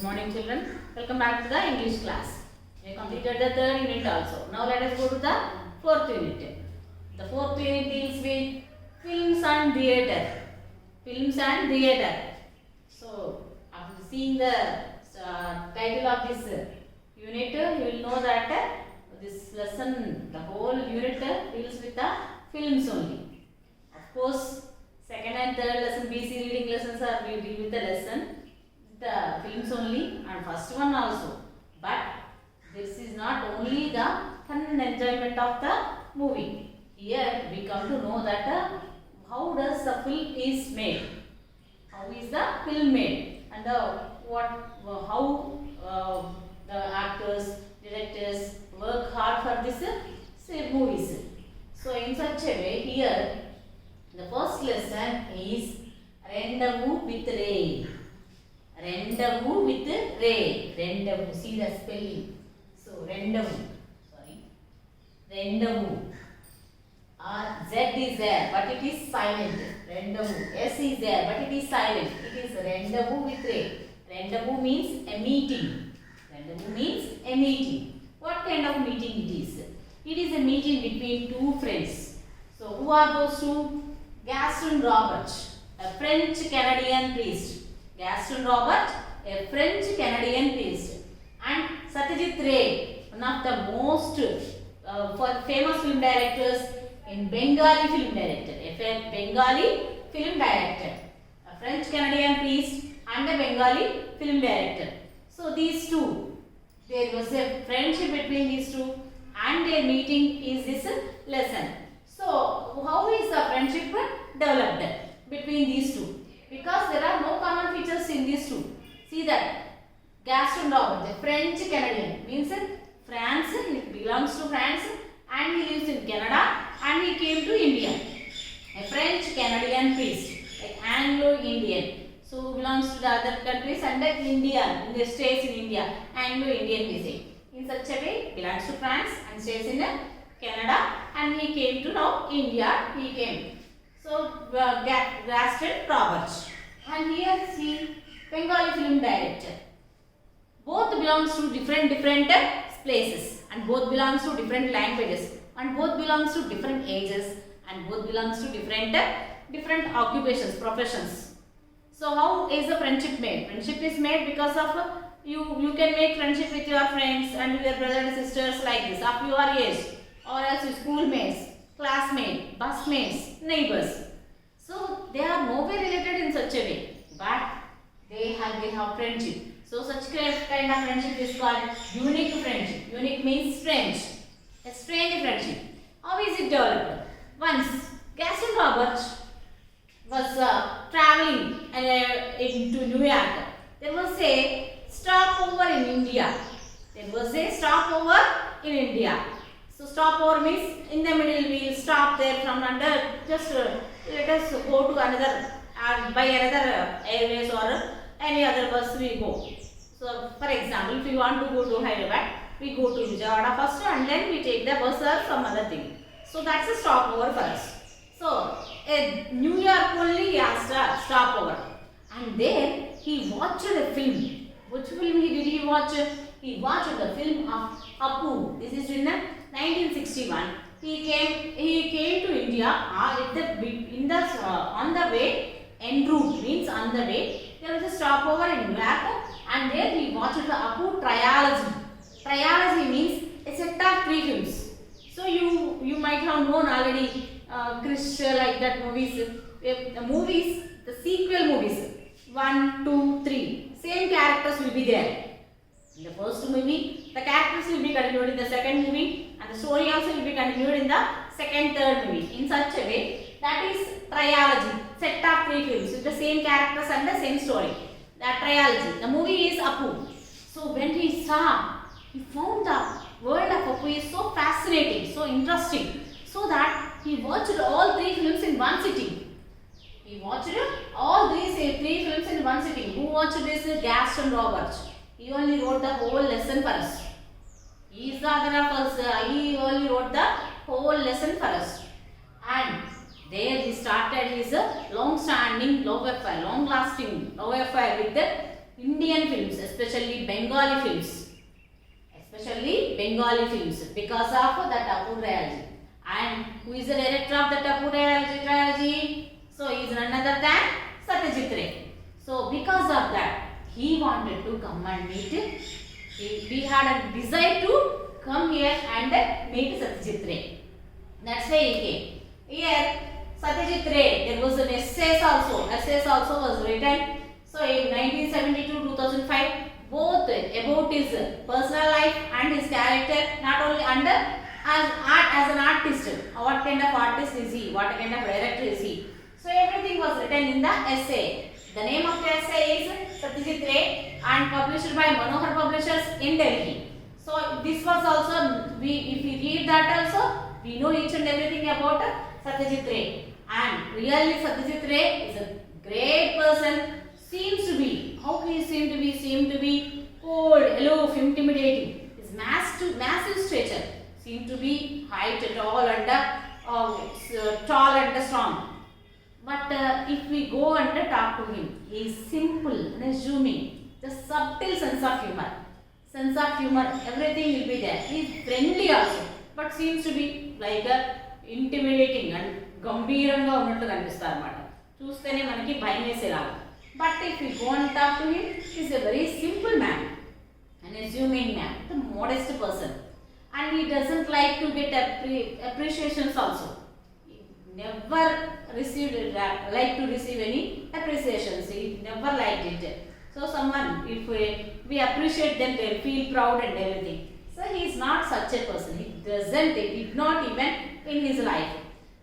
morning children. Welcome back to the English class. We have completed the third unit also. Now let us go to the fourth unit. The fourth unit deals with films and theatre. Films and theatre. So after seeing the title of this unit, you will know that this lesson, the whole unit deals with the films only. Of course, second and third lesson, BC reading lessons are we deal with the lesson, the films only, and first one also. But this is not only the fun and enjoyment of the movie. Here we come to know that how does the film is made, how is the film made, and how the actors, directors work hard for this movies. So in such a way, here the first lesson is Rendezvous with Ray. Rendezvous with Ray. Rendezvous. See the spelling. So rendezvous. Rendezvous. Z is there, but it is silent. Rendezvous. S is there, but it is silent. It is rendezvous with Ray. Rendezvous means a meeting. Rendezvous means a meeting. What kind of meeting it is? It is a meeting between two friends. So who are those two? Gaston Robert, a French-Canadian priest. Gaston Robert, a French-Canadian priest. And Satyajit Ray, one of the most famous film directors in Bengali film director. A Bengali film director. A French-Canadian priest and a Bengali film director. So these two, there was a friendship between these two and their meeting is this lesson. So how is the friendship developed between these two? Because there are no common features in these two. See that Gaston Robert, the French Canadian, means France, he belongs to France and he lives in Canada and he came to India. A French Canadian priest, like Anglo-Indian. So belongs to the other countries and India, in the stays in India, Anglo-Indian we say. In such a way, belongs to France and stays in Canada and he came to now India, he came. So Gaston Robert. And here see Bengali film director. Both belongs to different places and both belongs to different languages and both belongs to different ages and both belongs to different occupations, professions. So how is the friendship made? Friendship is made because of you can make friendship with your friends and your brothers and sisters like this of your age, or else your schoolmates, classmates, busmates, neighbors. So they are nowhere related in such a way, but they have friendship. So such kind of friendship is called unique friendship. Unique means strange. A strange friendship. How is it developed? Once Gaston Robert was traveling into New York. There was a stopover in India. So stopover means in the middle we will stop there from under, just let us go to another, by another airways or any other bus we go. So for example, if we want to go to Hyderabad, we go to Vijayawada first and then we take the bus or some other thing. So that's a stopover for us. So in New York only has a stopover. And there he watched a film. Which film did he watch? He watched the film of Apu. This is in 1961. He came to India on the way, en route means on the way. There was a stopover in New York and there he watched the Apu trilogy. Trilogy means a set of 3 films. So you might have known already Krish like that movies. The sequel movies 1, 2, 3. Same characters will be there. In the first movie, the characters will be continued in the second movie and the story also will be continued in the second, third movie. In such a way, that is trilogy, set of 3 films with the same characters and the same story. That trilogy. The movie is Apu. So when he found the world of Apu is so fascinating, so interesting, so that he watched all 3 films in one sitting. He watched all these 3 films in one sitting. Who watched this? Gaston Robert. He only wrote the whole lesson for us. He is the author of us. He only wrote the whole lesson for us. And there he started his long-lasting love affair with Indian films, especially Bengali films, because of the Tapu trilogy. And who is the director of the Tapu trilogy? So he is none other than Satyajit Ray. So because of that, he wanted to come and meet. We had a desire to come here and meet Satyajit Ray. That's why he came. Here, Satyajit Ray, there was an essays also. Essays also was written. So in 1972-2005, both about his personal life and his character, not only under as an artist, what kind of artist is he, what kind of director is he. So everything was written in the essay. The name of the essay is Satyajit Ray and published by Manohar Publishers in Delhi. So this was also, if we read that also, we know each and everything about Satyajit Ray. And really Satyajit Ray is a great person. Seems to be, how he seemed to be cold, aloof, intimidating. His massive stature seemed to be height, tall and strong. But if we go and talk to him, he is simple, unassuming, the subtle sense of humor, everything will be there. He is friendly also, but seems to be like intimidating and గంభీరంగా ఉన్నట్టు కనిపిస్తారు అన్నమాట. చూస్తేనే మనకి భయం వేసేలాగా. But if we go and talk to him, he is a very simple man, an assuming man, a modest person, and he doesn't like to get appreciations also. He never like to receive any appreciations. He never liked it. So someone, if we appreciate them, they feel proud and everything. So he is not such a person. He did not even in his life.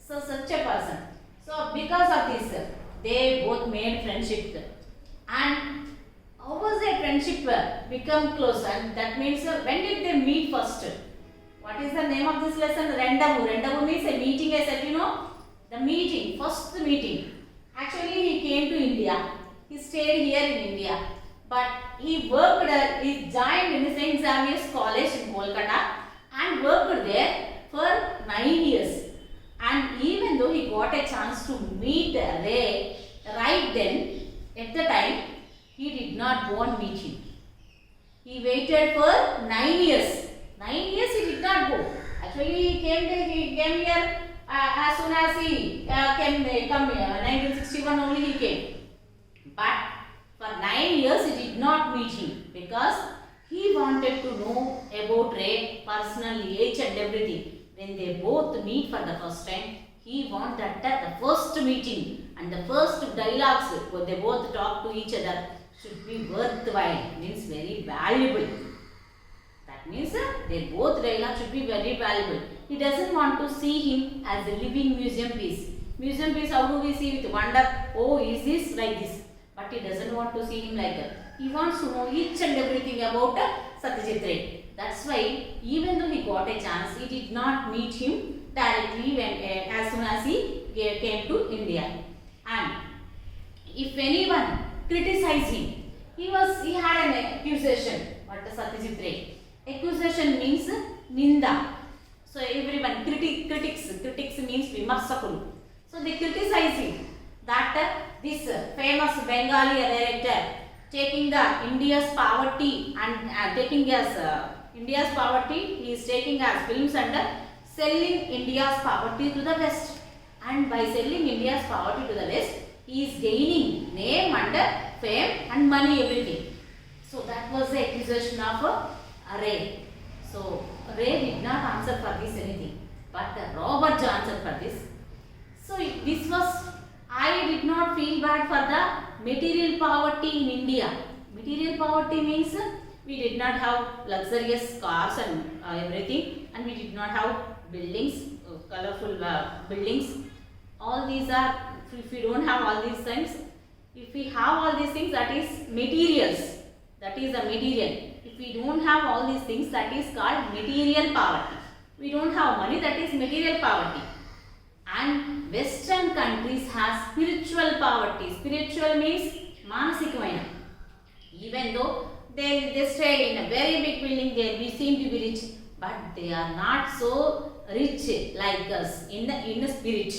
So such a person. So because of this, they both made friendship. And how was their friendship become close? And that means when did they meet first? What is the name of this lesson? Rendavu. Rendavu means a meeting. I said, the meeting, first meeting. Actually, he came to India. He stayed here in India. But he worked, he joined in St. Xavier's College in Kolkata and worked there for 9 years. And even though he got a chance to meet Ray right then, at the time, he did not go and meet him. He waited for 9 years. 9 years he did not go. Actually, he came here as soon as he come here. 1961 only he came. But for 9 years he did not meet him because he wanted to know about Ray personally, age and everything. When they both meet for the first time, he wanted that the first meeting and the first dialogues where they both talk to each other should be worthwhile, means very valuable. That means their both dialogues should be very valuable. He doesn't want to see him as a living museum piece. Museum piece, how do we see with wonder, oh, is this like this? But he doesn't want to see him like that. He wants to know each and everything about Satyajit Ray. That's why even though he got a chance, he did not meet him directly when as soon as he came to India. And if anyone criticized him, he had an accusation. What is Satyajit Ray? Accusation means ninda. So everyone critics means vimarsakulu. So they criticize him that this famous Bengali director taking the India's poverty and taking as India's poverty, he is taking as films and selling India's poverty to the West. And by selling India's poverty to the West, he is gaining name and fame and money, everything. So that was the accusation of Ray. So Ray did not answer for this anything, but Robert answered for this. So this was, I did not feel bad for the material poverty in India. Material poverty means we did not have luxurious cars and everything, and we did not have buildings, colorful buildings. All these are, if we don't have all these things, if we have all these things, that is materials, that is the material. If we don't have all these things, that is called material poverty. We don't have money, that is material poverty. And Western countries have spiritual poverty. Spiritual means manasikamayana. Even though they stay in a very big building, we seem to be rich, but they are not so rich like us in the spirit,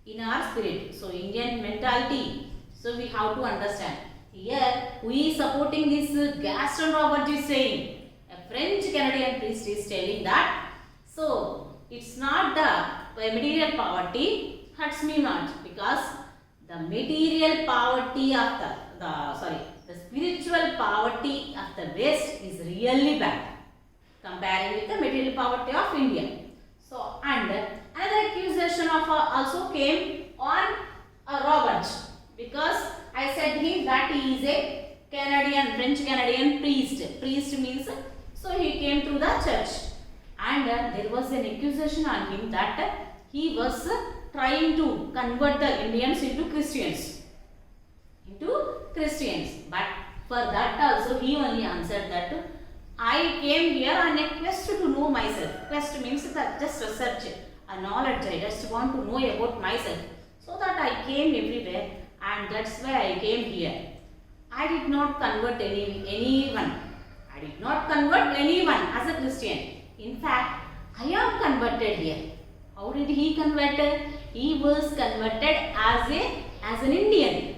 in our spirit. So Indian mentality, so we have to understand. Here, who is supporting this Gaston Robert is saying, a French Canadian priest is telling that, so it's not the material poverty hurts me much, because the material poverty of the spiritual poverty of the West is really bad comparing with the material poverty of India. So, and another accusation of also came on Robert, because I said him that he is a French Canadian priest. Priest means, so he came to the church, and there was an accusation on him that he was trying to convert the Indians into Christians. But for that also he only answered that I came here on a quest to know myself. Quest means that just research, a knowledge. I just want to know about myself. So that I came everywhere, and that's why I came here. I did not convert anyone. I did not convert anyone as a Christian. In fact, I am converted here. How did he converted? He was converted as an Indian.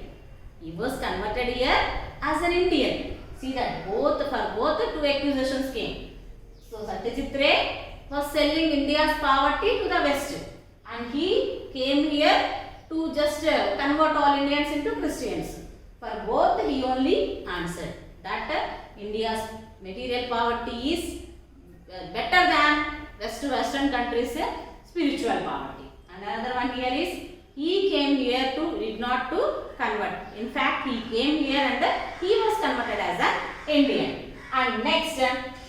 He was converted here as an Indian. See that for both two accusations came. So Satyajit Ray was selling India's poverty to the West, and he came here to just convert all Indians into Christians. For both he only answered that India's material poverty is better than Western countries' spiritual poverty. And another one here is he came here did not to convert. In fact, he came here and he was converted as an Indian. And next,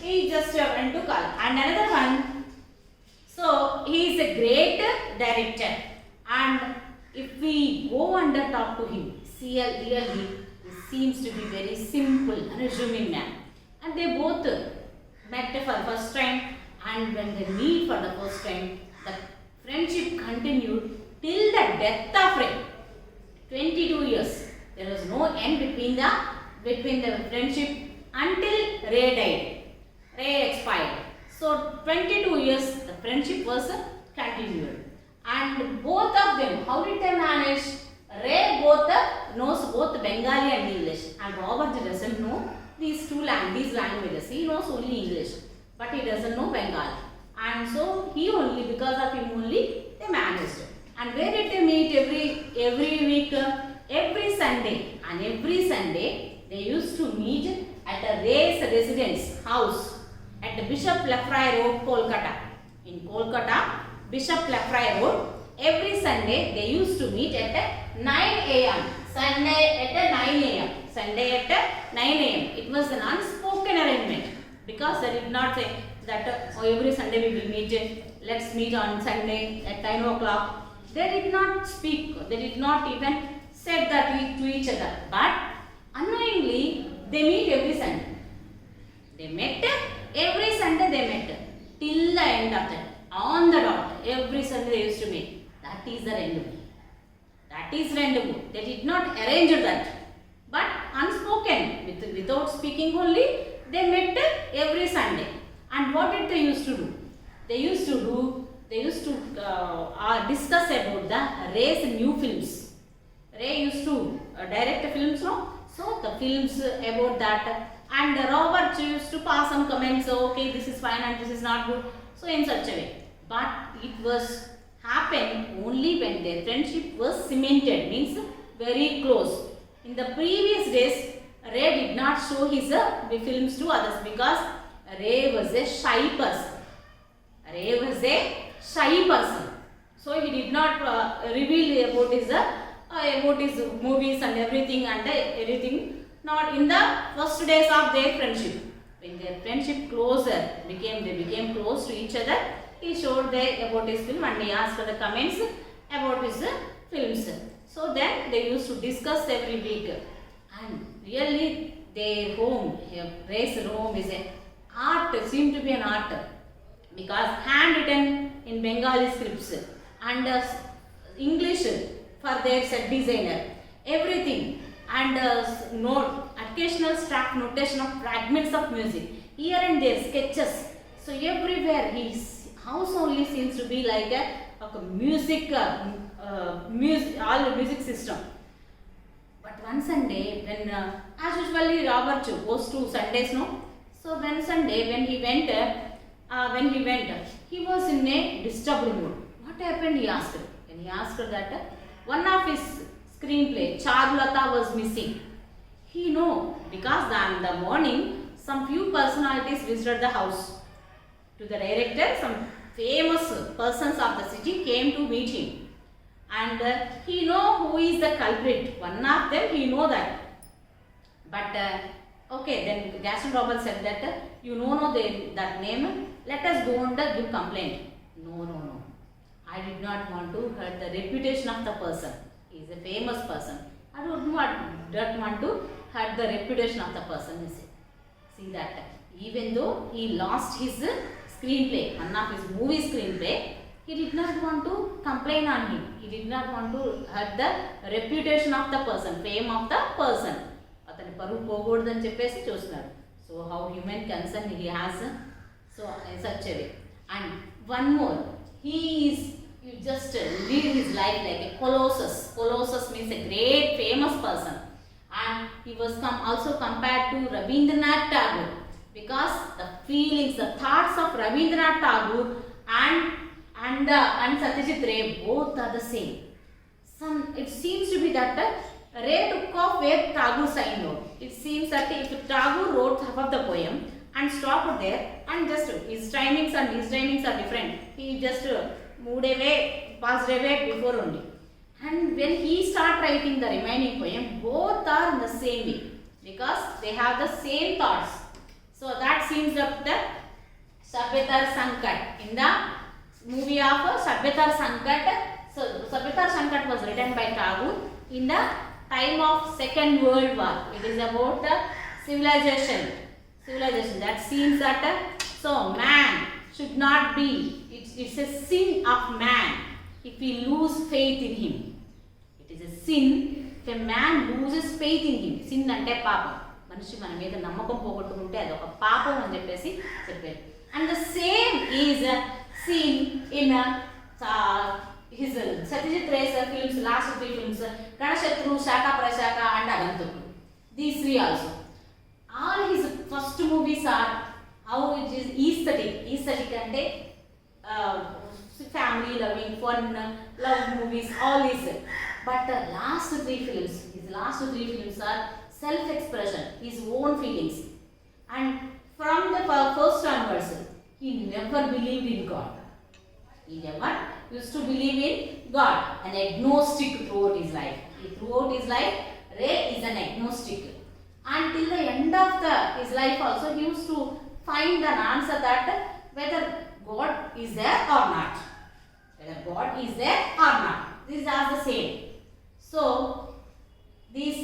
he just went to college. And another one, so he is a great director. And if we go and talk to him, see, really, he seems to be very simple, unassuming man. And they both met for first time, and when they meet for the first time, the friendship continued till the death of Ray. 22 years. There was no end between the friendship until Ray died. Ray expired. So 22 years the friendship was continued. And both of them, how did they manage? Ray knows both Bengali and English, and Robert doesn't know these languages. He knows only English, but he doesn't know Bengali. And so because of him only, they managed. And where did they meet every week? Every Sunday. And every Sunday they used to meet at a Ray's residence house at the Bishop Lefroy Road, Kolkata. In Kolkata, Bishop Lefroy Road, every Sunday they used to meet at 9 a.m. Sunday at 9 a.m. Sunday at 9 a.m. It was an unspoken arrangement, because they did not say that every Sunday we will meet, let's meet on Sunday at 9 o'clock. They did not speak, they did not even say that to each other. But unknowingly, they meet every Sunday. They met every Sunday, they met till the end of that. On the dot, every Sunday they used to meet. That is the rendezvous. That is rendezvous. They did not arrange that. But unspoken, without speaking only, they met every Sunday. And what did they used to do? They used to discuss about the Ray's new films. Ray used to direct films, no? So the films about that, and Robert used to pass some comments. So, okay, this is fine and this is not good. So in such a way, but it was happened only when their friendship was cemented, means very close. In the previous days, Ray did not show his films to others, because Ray was a shy person. Ray was a shy person. So he did not reveal about his movies and everything. Not in the first days of their friendship. When their friendship they became close to each other. He showed about his film and he asked for the comments about his films. So then they used to discuss every week. And really their home, Ray's home is an art, seemed to be an art. Because handwritten in Bengali scripts and English for their set designer, everything, and occasional staff notation of fragments of music, here and there sketches. So everywhere his house only seems to be like a music, all music system. But one Sunday, when as usually Robert goes to Sundays, no. So one Sunday when he went, he was in a disturbed mood. What happened? He asked. When he asked that one of his screenplay, Charulata, was missing. He know because in the morning some few personalities visited the house. To the director, some famous persons of the city came to meet him, and he know who is the culprit. One of them he know that. But okay, then Gaston Roberts said that you know that name. Let us go and give complaint. No. I did not want to hurt the reputation of the person. He is a famous person. I don't want to hurt the reputation of the person. See that even though he lost his screenplay, one of his movie screenplay, he did not want to complain on him. He did not want to hurt the reputation of the person, fame of the person. అతని పరువు పోకూడదని చెప్పేసి చూస్తున్నాడు. So how human concern he has, so in such a way. And one more, he is just lead his life like a colossus. Colossus means a great famous person, and he was also compared to Rabindranath Tagore, because the feelings, the thoughts of Rabindranath Tagore and Satyajit Ray both are the same. It seems to be that Ray took off where Tagore signed out. It seems that if Tagore wrote half of the poem and stopped there, and just his timings are different. He just moved away, passed away before only. And when he start writing the remaining poem, both are in the same way, because they have the same thoughts. So that seems that the Sabyatar Sankat, in the movie of Sabyatar Sankat. So Sabyatar Sankat was written by Tagore in the time of Second World War. It is about the civilization. That seems that so man should not be. It's a sin of man if we lose faith in him. It is a sin if a man loses faith in him. Sin ante paapam. మనిషి మన మీద నమ్మకం పోగొట్టుకుంటే అది ఒక పాపం అని చెప్పేసి చెప్పారు. And the same is seen in his Satyajit Ray's films, last 3 films, Ganashatru, Shaka Prashaka and Agantaku. These 3 also. All his first movies are how it is aesthetic ante family loving, fun, love movies, all these. But the last 3 films are self-expression, his own feelings. And from the first onwards, he never believed in God. He never used to believe in God. An agnostic throughout his life. Ray is an agnostic. Until the end of his life also, he used to find an answer that whether God is there or not. These are the same. So these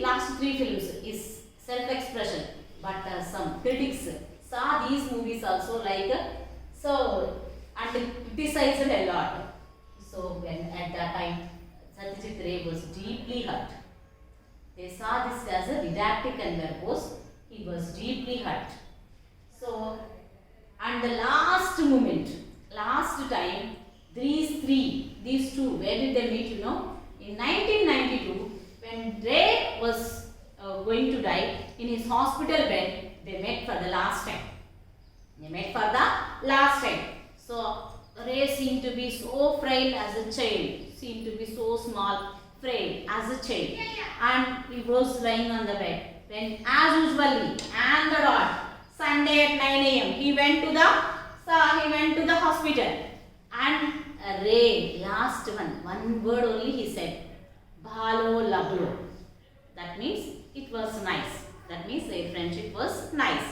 last 3 films is self-expression. But some critics saw these movies also and criticized a lot. So when at that time Satyajit Ray was deeply hurt. They saw this as a didactic and verbose. He was deeply hurt. So, and the last time, these two, where did they meet? In 1992, when Ray was going to die in his hospital bed, they met for the last time. So Ray seemed to be so frail as a child, seemed to be so small, frail as a child, and he was lying on the bed. Then, as usually, and the dot, Sunday at 9 a.m. he went to the hospital, and Ray, last one word only he said, "Bhalo lablo." That means it was nice. That means their friendship was nice.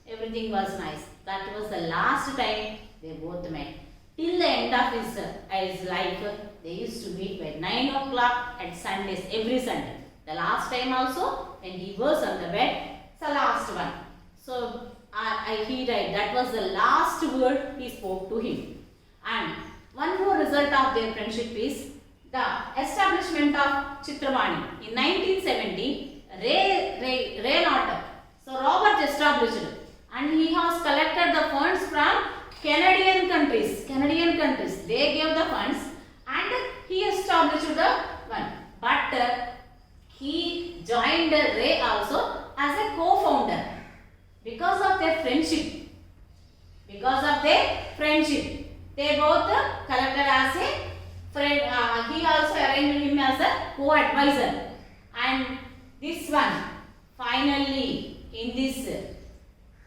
Everything was nice. That was the last time they both met. Till the end of his life, they used to meet by 9 o'clock at Sundays, every Sunday. The last time also, when he was on the bed, it's the last one. So he died. That was the last word he spoke to him. And one more result of their friendship is the establishment of Chitravani. In 1970, Ray not. So Robert established, and he has collected the funds from Canadian countries. They gave the funds and he established the one. But he joined Ray also as a co-founder because of their friendship. Because of their friendship, they both collected as a friend. He also arranged him as a co-advisor. And this one, finally, in this,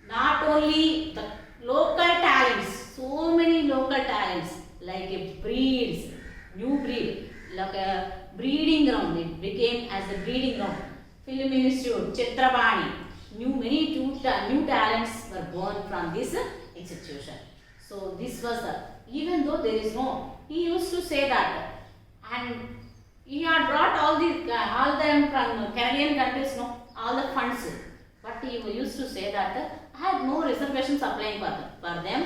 not only the local talents, so many local talents like a breeds, new breed, like a breeding ground. It became as a breeding ground. Film Institute, Chitrabani, many new talents were born from this institution. So this was the, even though there is no, he used to say that, and he had brought all them from Canadian countries, no, all the funds, but he used to say that I had no reservations applying for them.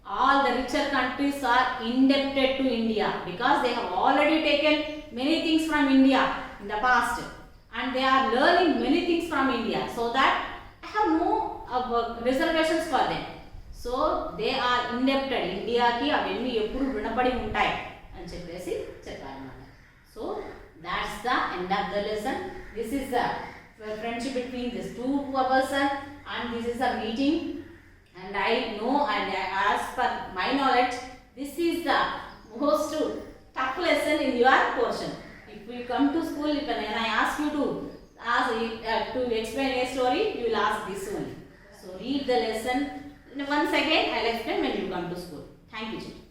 All the richer countries are indebted to India because they have already taken many things from India in the past, and they are learning many things from India, so that I have no reservations for them. So they are indebted. India ki aveni eppudu runapadi untai ani cheppesi chepparanamata. So that's the end of the lesson. This is the friendship between these two persons, and this is a meeting, and I know, and as per my knowledge, this is the most tough lesson in your portion. If we come to school, when I ask you to explain a story, you will ask this one. So read the lesson. Once again, I will explain when you come to school. Thank you, children.